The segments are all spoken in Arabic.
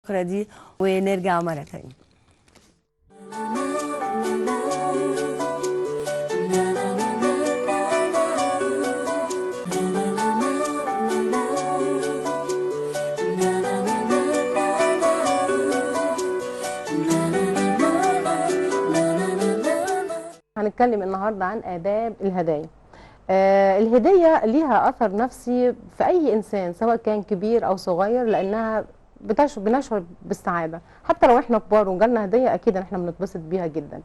الفقرة دي ونرجع مرة تانية. هنتكلم النهارده عن آداب الهدايا. الهدية ليها أثر نفسي في أي إنسان سواء كان كبير أو صغير، لأنها بنشعر بالسعادة. حتى لو إحنا كبار وجالنا هدية أكيد إحنا بنتبسط بيها جدا.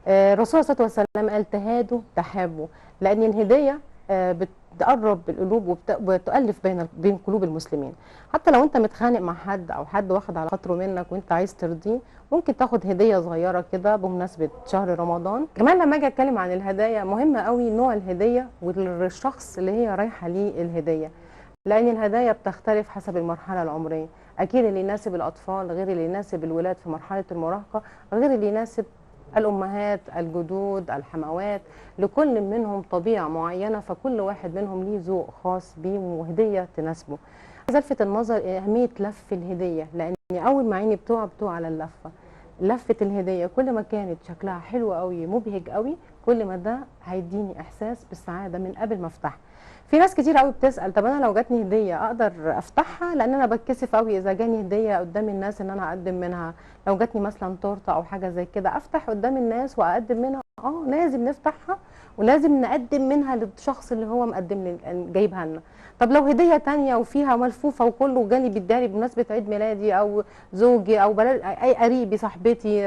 الرسول صلى الله عليه وسلم قال تهادوا تحابوا، لأن الهدية بتقرب القلوب وبتؤلف بين قلوب المسلمين. حتى لو انت متخانق مع حد او حد واخد على خاطره منك وانت عايز ترضيه، ممكن تاخد هديه صغيره كده بمناسبه شهر رمضان. كمان لما اجي اتكلم عن الهدايا، مهم قوي نوع الهديه والشخص اللي هي رايحه ليه الهديه، لان الهدايا بتختلف حسب المرحله العمريه. اكيد اللي يناسب الاطفال غير اللي يناسب الولاد في مرحله المراهقه، غير اللي يناسب الأمهات، الجدود، الحموات. لكل منهم طبيعة معينة، فكل واحد منهم ليه ذوق خاص بيه وهدية تناسبه. عايزة ألفت النظر أهمية لف الهدية، لأن أول ما عيني بتقع على اللفة. لفة الهدية كل ما كانت شكلها حلو قوي مبهج قوي، كل ما ده هيديني إحساس بالسعادة من قبل ما أفتحها. في ناس كتير قوي بتسأل طب انا لو جاتني هديه اقدر افتحها؟ لان انا بتكسف قوي اذا جاني هديه قدام الناس ان انا اقدم منها. لو جاتني مثلا تورته او حاجه زي كده افتح قدام الناس واقدم منها؟ لازم نفتحها ولازم نقدم منها للشخص اللي هو مقدم جايبها لنا. طب لو هديه تانية وفيها ملفوفه وكله جالي بيداري بمناسبه عيد ميلادي او زوجي او اي قريبي صاحبتي،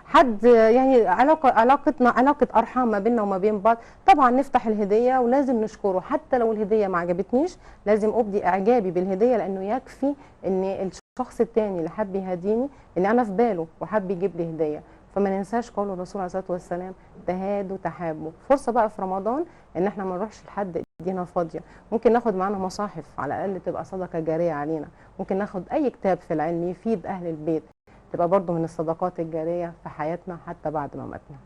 حد يعني علاقتنا علاقه ارحام ما بيننا وما بين بعض، طبعا نفتح الهديه ولازم نشكره. حتى لو الهديه ما عجبتنيش لازم ابدي اعجابي بالهديه، لانه يكفي ان الشخص التاني اللي حب يهديني ان انا في باله وحب يجيب لي هديه. فما ننساش قول الرسول عليه الصلاه والسلام تهادوا تحابوا. فرصه بقى في رمضان ان احنا ما نروحش لحد ايدينا فاضيه. ممكن ناخد معانا مصاحف على الاقل تبقى صدقه جاريه علينا. ممكن ناخد اي كتاب في العلم يفيد اهل البيت، تبقى برضو من الصدقات الجاريه في حياتنا حتى بعد ما ماتنا.